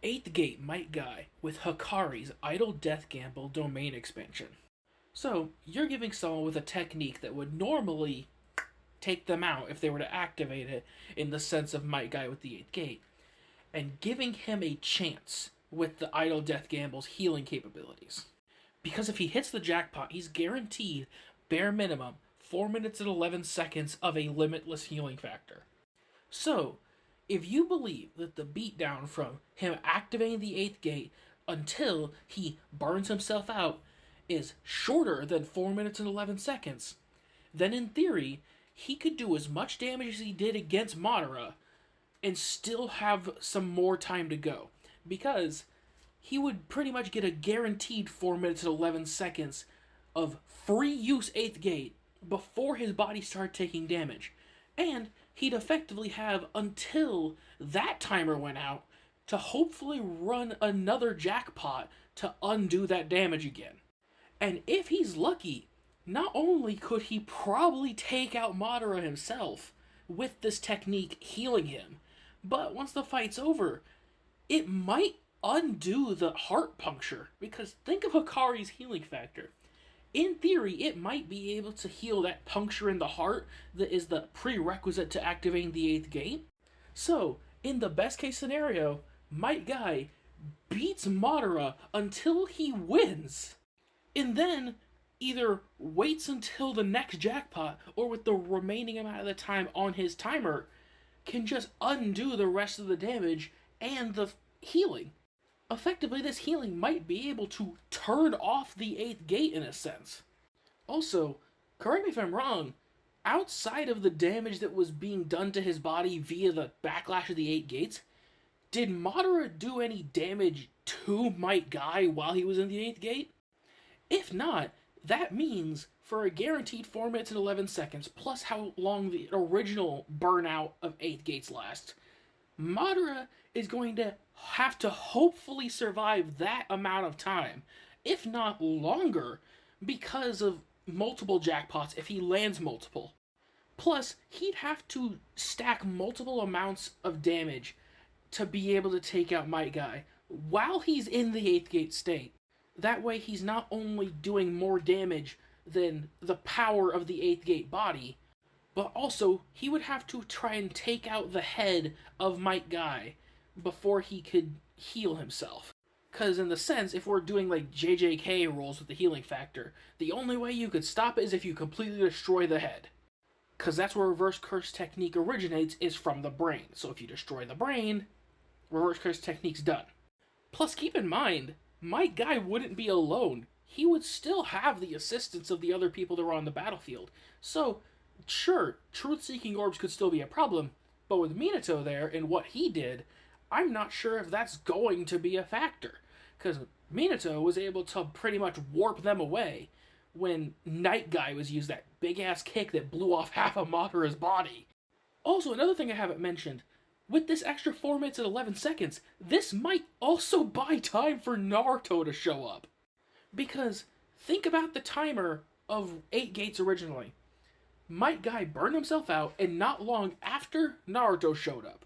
8th Gate Might Guy with Hakaris Idle Death Gamble domain expansion. So, you're giving someone with a technique that would normally take them out if they were to activate it in the sense of Might Guy with the 8th Gate, and giving him a chance with the Idle Death Gamble's healing capabilities. Because if he hits the jackpot, he's guaranteed, bare minimum, 4 minutes and 11 seconds of a limitless healing factor. So, if you believe that the beatdown from him activating the 8th Gate until he burns himself out is shorter than 4 minutes and 11 seconds, then in theory, he could do as much damage as he did against Madara and still have some more time to go. Because he would pretty much get a guaranteed 4 minutes and 11 seconds of free use 8th Gate before his body started taking damage. And he'd effectively have until that timer went out to hopefully run another jackpot to undo that damage again. And if he's lucky, not only could he probably take out Madara himself with this technique healing him, but once the fight's over, it might undo the heart puncture. Because think of Hakaris' healing factor. In theory, it might be able to heal that puncture in the heart that is the prerequisite to activating the 8th Gate. So, in the best case scenario, Might Guy beats Madara until he wins, and then either waits until the next jackpot, or with the remaining amount of the time on his timer, can just undo the rest of the damage and the healing. Effectively, this healing might be able to turn off the 8th Gate in a sense. Also, correct me if I'm wrong, outside of the damage that was being done to his body via the backlash of the 8 Gates, did Madara do any damage to Might Guy while he was in the 8th Gate? If not, that means for a guaranteed 4 minutes and 11 seconds, plus how long the original burnout of 8th Gates lasts, Madara is going to have to hopefully survive that amount of time, if not longer, because of multiple jackpots if he lands multiple. Plus, he'd have to stack multiple amounts of damage to be able to take out Might Guy while he's in the 8th Gate state. That way he's not only doing more damage than the power of the 8th Gate body, but also he would have to try and take out the head of Might Guy before he could heal himself. Because in the sense, if we're doing like JJK rolls with the healing factor, the only way you could stop it is if you completely destroy the head. Because that's where reverse curse technique originates, is from the brain. So if you destroy the brain, reverse curse technique's done. Plus, keep in mind, Might Guy wouldn't be alone. He would still have the assistance of the other people that were on the battlefield. So, sure, truth-seeking orbs could still be a problem, but with Minato there and what he did, I'm not sure if that's going to be a factor. Because Minato was able to pretty much warp them away when Night Guy was used that big-ass kick that blew off half of Madara's body. Also, another thing I haven't mentioned, with this extra 4 minutes and 11 seconds, this might also buy time for Naruto to show up. Because think about the timer of 8 Gates originally. Might Guy burned himself out, and not long after Naruto showed up.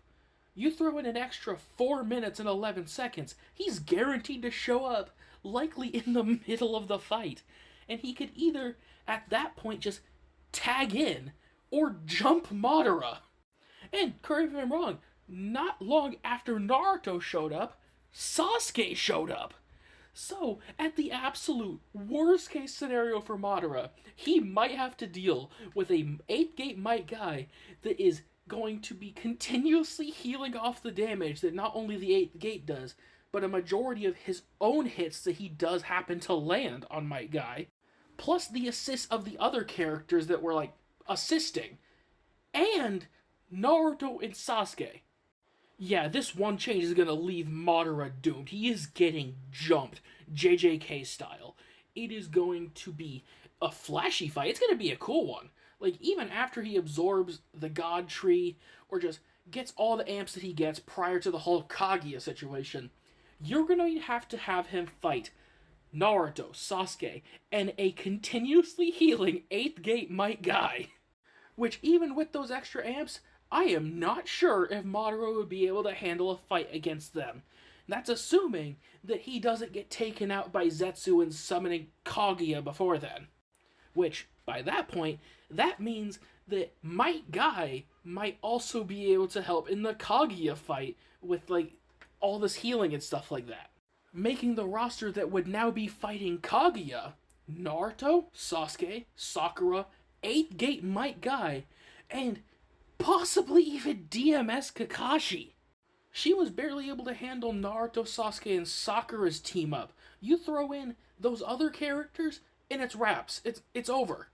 You throw in an extra 4 minutes and 11 seconds, he's guaranteed to show up, likely in the middle of the fight. And he could either, at that point, just tag in, or jump Madara. And, correct me if I'm wrong, not long after Naruto showed up, Sasuke showed up. So, at the absolute worst case scenario for Madara, he might have to deal with a 8th Gate Might Guy that is going to be continuously healing off the damage that not only the 8th Gate does, but a majority of his own hits that he does happen to land on Might Guy, plus the assists of the other characters that were, like, assisting, and Naruto and Sasuke. Yeah, this one change is going to leave Madara doomed. He is getting jumped, JJK style. It is going to be a flashy fight. It's going to be a cool one. Like, even after he absorbs the God Tree, or just gets all the amps that he gets prior to the whole Kaguya situation, you're going to have him fight Naruto, Sasuke, and a continuously healing 8th Gate Might Guy. Which, even with those extra amps, I am not sure if Madara would be able to handle a fight against them. That's assuming that he doesn't get taken out by Zetsu and summoning Kaguya before then. Which, by that point, that means that Might Guy might also be able to help in the Kaguya fight with, like, all this healing and stuff like that. Making the roster that would now be fighting Kaguya, Naruto, Sasuke, Sakura, 8 Gate Might Guy, and possibly even DMS Kakashi. She was barely able to handle Naruto, Sasuke, and Sakura's team up. You throw in those other characters, and it's wraps. It's over.